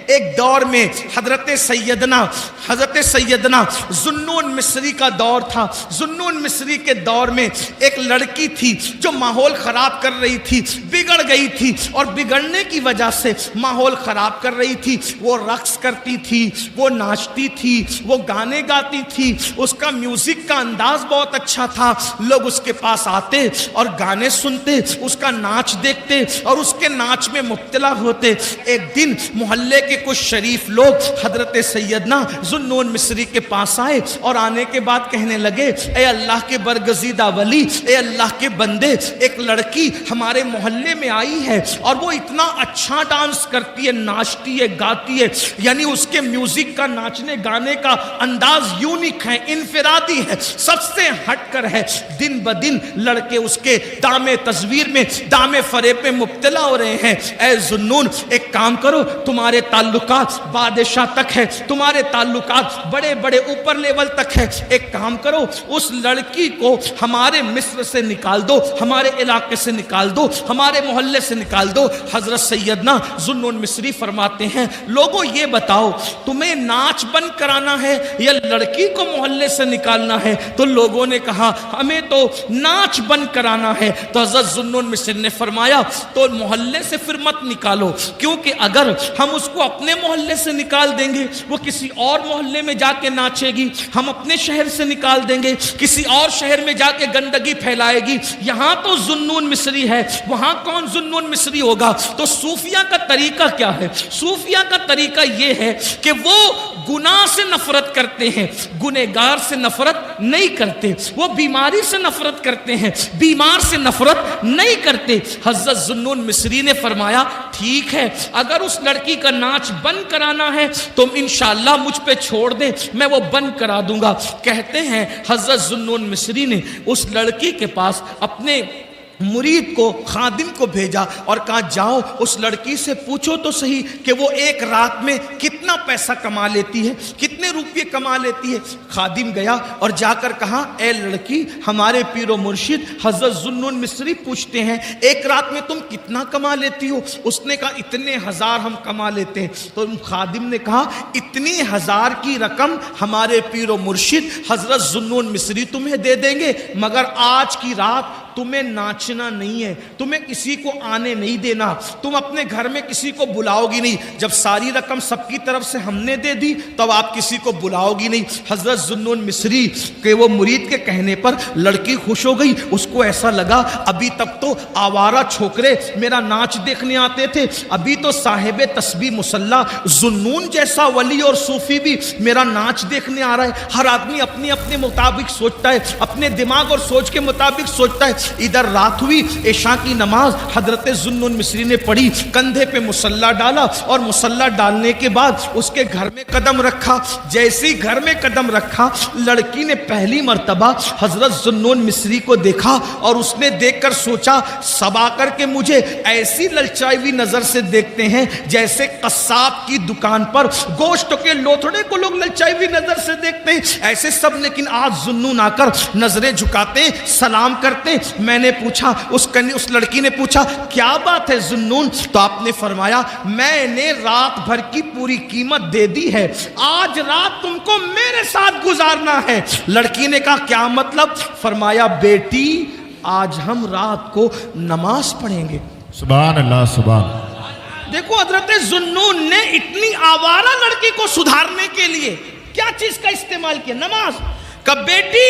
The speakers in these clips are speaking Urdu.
ایک دور میں حضرت سیدنا ذوالنون مصری کا دور تھا. ذوالنون مصری کے دور میں ایک لڑکی تھی جو ماحول خراب کر رہی تھی, بگڑ گئی تھی, اور بگڑنے کی وجہ سے ماحول خراب کر رہی تھی. وہ رقص کرتی تھی, وہ ناچتی تھی, وہ گانے گاتی تھی, اس کا میوزک کا انداز بہت اچھا تھا. لوگ اس کے پاس آتے اور گانے سنتے, اس کا ناچ دیکھتے اور اس کے ناچ میں مبتلا ہوتے. ایک دن محلے کے کچھ شریف لوگ حضرت سیدنا ذوالنون مصری کے پاس آئے اور آنے کے بعد کہنے لگے, اے اللہ کے برگزیدہ ولی, اے اللہ کے بندے, ایک لڑکی ہمارے محلے میں آئی ہے اور وہ اتنا اچھا ڈانس کرتی ہے, ناچتی ہے, گاتی ہے, یعنی اس کے میوزک کا, ناچنے گانے کا انداز یونیک ہے, انفرادی ہے, سب سے ہٹ کر ہے. دن بدن لڑکے اس کے دام تصویر میں, دام فریب میں مبتلا ہو رہے ہیں. اے ذوالنون, ایک کام کرو, تمہارے تعلقات بادشاہ تک ہے, تمہارے تعلقات بڑے بڑے اوپر لیول تک ہے. ایک کام کرو, اس لڑکی کو ہمارے مصر سے نکال دو, ہمارے علاقے سے نکال دو, ہمارے محلے سے نکال دو. حضرت سیدنا ذوالنون مصری فرماتے ہیں, لوگوں یہ بتاؤ تمہیں ناچ بند کرانا ہے یا لڑکی کو محلے سے نکالنا ہے؟ تو لوگوں نے کہا ہمیں تو ناچ بند کرانا ہے. تو حضرت ذوالنون مصری نے فرمایا تو محلے سے پھر مت نکالو, کیونکہ اگر ہم اس کو اپنے محلے سے نکال دیں گے وہ کسی اور محلے میں جا کے ناچے گی, ہم اپنے شہر سے نکال دیں گے کسی اور شہر میں جا کے گندگی پھیلائے گی. یہاں تو ذوالنون مصری ہے, وہاں کون ذوالنون مصری ہوگا؟ تو صوفیہ کا طریقہ کیا ہے؟ صوفیہ کا طریقہ یہ ہے کہ وہ گناہ سے نفرت کرتے ہیں, گنہگار سے نفرت نہیں کرتے. وہ بیماری سے نفرت کرتے ہیں, بیمار سے نفرت نہیں کرتے. حضرت ذوالنون مصری نے فرمایا ٹھیک ہے, اگر اس لڑکی کا ناچ بند کرانا ہے تم انشاءاللہ مجھ پہ چھوڑ دیں, میں وہ بند کرا دوں گا. کہتے ہیں حضرت ذوالنون مصری نے اس لڑکی کے پاس اپنے مرید کو, خادم کو بھیجا اور کہا جاؤ اس لڑکی سے پوچھو تو صحیح کہ وہ ایک رات میں کتنا پیسہ کما لیتی ہے, کتنے روپے کما لیتی ہے. خادم گیا اور جا کر کہا اے لڑکی, ہمارے پیر و مرشد حضرت ذوالنون مصری پوچھتے ہیں ایک رات میں تم کتنا کما لیتی ہو؟ اس نے کہا اتنے ہزار ہم کما لیتے ہیں. تو خادم نے کہا اتنی ہزار کی رقم ہمارے پیر و مرشد حضرت ذوالنون مصری تمہیں دے دیں گے, مگر آج کی رات تمہیں ناچنا نہیں ہے, تمہیں کسی کو آنے نہیں دینا, تم اپنے گھر میں کسی کو بلاؤ گی نہیں. جب ساری رقم سب کی طرف سے ہم نے دے دی تب آپ کسی کو بلاؤ گی نہیں. حضرت ذوالنون مصری کے وہ مرید کے کہنے پر لڑکی خوش ہو گئی. اس کو ایسا لگا ابھی تک تو آوارہ چھوکرے میرا ناچ دیکھنے آتے تھے, ابھی تو صاحب تسبیح مصلی ذوالنون جیسا ولی اور صوفی بھی میرا ناچ دیکھنے آ رہا ہے. ہر آدمی اپنے اپنے مطابق سوچتا ہے, اپنے دماغ اور سوچ کے مطابق سوچتا ہے. ادھر رات ہوئی, عشاء کی نماز حضرت ذوالنون مصری نے پڑھی, کندھے پہ مصلی ڈالا اور مصلی ڈالنے کے بعد اس کے گھر میں قدم رکھا. جیسے ہی گھر میں قدم رکھا لڑکی نے پہلی مرتبہ حضرت ذوالنون مصری کو دیکھا اور اس نے دیکھ کر سوچا سب آ کر کے مجھے ایسی للچائی ہوئی نظر سے دیکھتے ہیں جیسے قصاب کی دکان پر گوشت کے لوتھڑے کو لوگ للچائی ہوئی نظر سے دیکھتے ہیں, ایسے سب. لیکن آج ذوالنون آ کر نظریں جھکاتے, سلام کرتے. میں نے پوچھا, اس لڑکی نے پوچھا کیا بات ہے ذوالنون؟ تو آپ نے فرمایا میں نے رات بھر کی پوری قیمت دے دی ہے, آج رات تم کو میرے ساتھ گزارنا ہے. لڑکی نے کہا کیا مطلب؟ فرمایا بیٹی آج ہم رات کو نماز پڑھیں گے. سبحان اللہ, سبحان. دیکھو حضرت ذوالنون نے اتنی آوارہ لڑکی کو سدھارنے کے لیے کیا چیز کا استعمال کیا؟ نماز. کہ بیٹی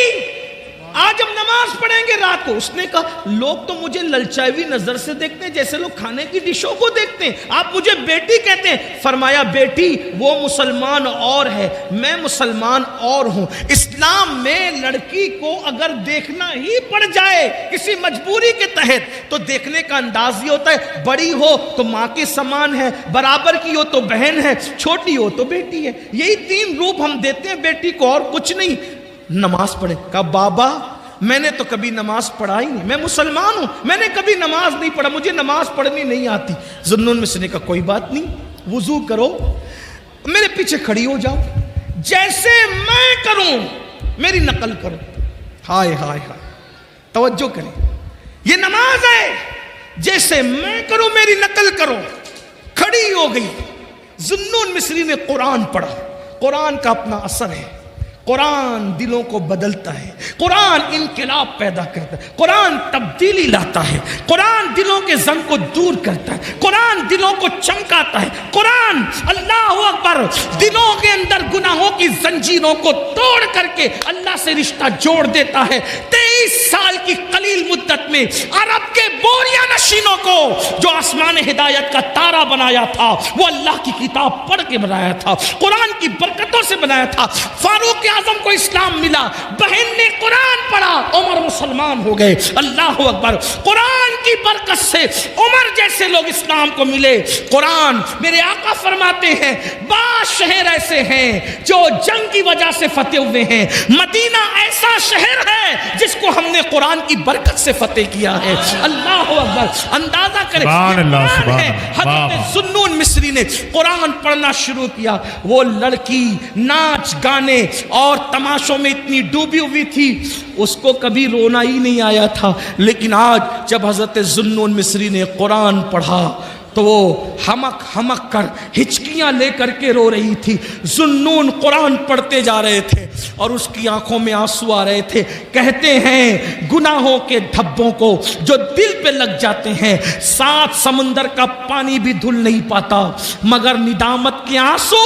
آج ہم نماز پڑھیں گے رات کو. اس نے کہا لوگ تو مجھے للچائی ہوئی نظر سے دیکھتے ہیں جیسے لوگ کھانے کی ڈشوں کو دیکھتے ہیں, آپ مجھے بیٹی کہتے ہیں. فرمایا بیٹی وہ مسلمان اور ہے, میں مسلمان اور ہوں. اسلام میں لڑکی کو اگر دیکھنا ہی پڑ جائے کسی مجبوری کے تحت تو دیکھنے کا انداز یہ ہوتا ہے, بڑی ہو تو ماں کے سامان ہے, برابر کی ہو تو بہن ہے, چھوٹی ہو تو بیٹی ہے. یہی تین روپ ہم دیتے ہیں بیٹی کو اور کچھ نہیں. نماز پڑھے. کہا بابا میں نے تو کبھی نماز پڑھا ہی نہیں, میں مسلمان ہوں, میں نے کبھی نماز نہیں پڑھا, مجھے نماز پڑھنی نہیں آتی. ذوالنون مصری نے کہا کوئی بات نہیں, وضو کرو, میرے پیچھے کھڑی ہو جاؤ, جیسے میں کروں میری نقل کرو. ہائے ہائے ہائے, توجہ کریں, یہ نماز ہے, جیسے میں کروں میری نقل کرو. کھڑی ہو گئی, ذوالنون مصری نے قرآن پڑھا. قرآن کا اپنا اثر ہے. قرآن دلوں کو بدلتا ہے. قرآن انقلاب پیدا کرتا ہے. قرآن تبدیلی لاتا ہے. قرآن دلوں کے زنگ کو دور کرتا ہے. قرآن دلوں کو چمکاتا ہے. قرآن اللہ اکبر دلوں کے اندر گناہوں کی زنجیروں کو توڑ کر کے اللہ سے رشتہ جوڑ دیتا ہے. 23 سال کی قلیل مدت میں عرب کے بوریا نشینوں کو جو آسمان ہدایت کا تارا بنایا تھا وہ اللہ کی کتاب پڑھ کے بنایا تھا, قرآن کی برکتوں سے بنایا تھا. فاروق اعظم کو اسلام ملا, بہن نے قرآن پڑھا, عمر مسلمان ہو گئے. اللہ اکبر. قرآن کی برکت سے عمر جیسے لوگ اسلام کو ملے. قرآن, میرے آقا فرماتے ہیں بعض شہر ایسے ہیں جو جنگ کی وجہ سے فتح ہوئے ہیں, مدینہ ایسا شہر ہے جس کو ہم نے قرآن کی برکت سے فتح کیا ہے. اللہ اکبر. اندازہ کریں حضرت ذوالنون مصری نے قرآن پڑھنا شروع کیا. وہ لڑکی ناچ گانے اور تماشوں میں اتنی ڈوبی ہوئی تھی, اس کو کبھی رونا ہی نہیں آیا تھا. لیکن آج جب حضرت ذوالنون مصری نے قرآن پڑھا تو وہ ہمک ہمک کر ہچکیاں لے کر کے رو رہی تھی. ذوالنون قرآن پڑھتے جا رہے تھے اور اس کی آنکھوں میں آنسو آ رہے تھے. کہتے ہیں گناہوں کے دھبوں کو جو دل پہ لگ جاتے ہیں 7 سمندر کا پانی بھی دھل نہیں پاتا, مگر ندامت کے آنسو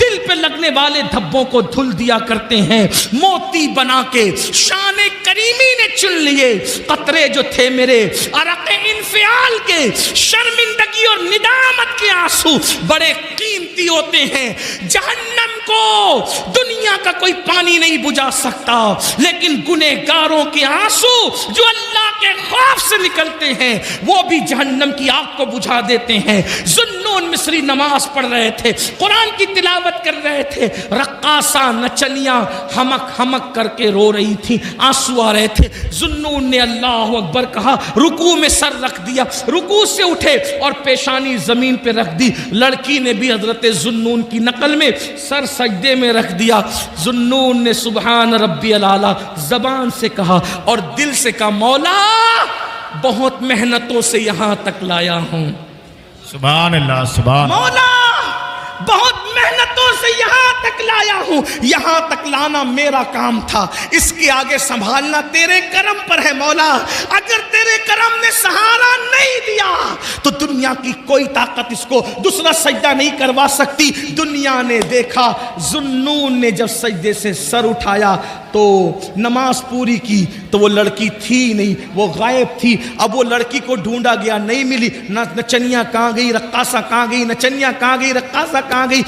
دل پہ لگنے والے دھبوں کو دھل دیا کرتے ہیں. موتی بنا کے شان کریمی نے چن لیے قطرے جو تھے میرے عرق انفعال کے, شرمندگی اور ندامت کے آنسو بڑے قیمتی ہوتے ہیں. جہنم کو دنیا کا کوئی پانی نہیں بجھا سکتا, لیکن گنہگاروں کے آنسو جو اللہ کے خوف سے نکلتے ہیں وہ بھی جہنم کی آگ کو بجھا دیتے ہیں. ذوالنون مصری نماز پڑھ رہے تھے, قرآن کی تلاوت کر رہے تھے. رقاصہ نچنیاں ہمک ہمک کر کے رو رہی تھی, آنسو آ رہے تھے. ذوالنون نے اللہ اکبر کہا, رکوع میں سر رکھ دیا, رکوع سے اٹھے اور پیشانی زمین پہ رکھ دی. لڑکی نے بھی حضرت ذوالنون کی نقل میں سر سجدے میں رکھ دیا. ذوالنون نے سبحان ربی الاعلیٰ زبان سے کہا اور دل سے کہا, مولا بہت محنتوں سے یہاں تک لایا ہوں. سبحان اللہ. سبحان مولا بہت محنتوں سے یہاں تک لایا ہوں. یہاں تک لانا میرا کام تھا, اس کے آگے سنبھالنا تیرے کرم پر ہے. مولا اگر تیرے کرم نے سہارا نہیں دیا تو دنیا کی کوئی طاقت اس کو دوسرا سجدہ نہیں کروا سکتی. دنیا نے دیکھا ذوالنون نے جب سجدے سے سر اٹھایا تو نماز پوری کی تو وہ لڑکی تھی نہیں, وہ غائب تھی. اب وہ لڑکی کو ڈھونڈا گیا, نہیں ملی. نچنیاں کہاں گئی, رقاصہ کہاں گئی, نچنیاں کہاں گئی, رقاصہ کہاں گئی.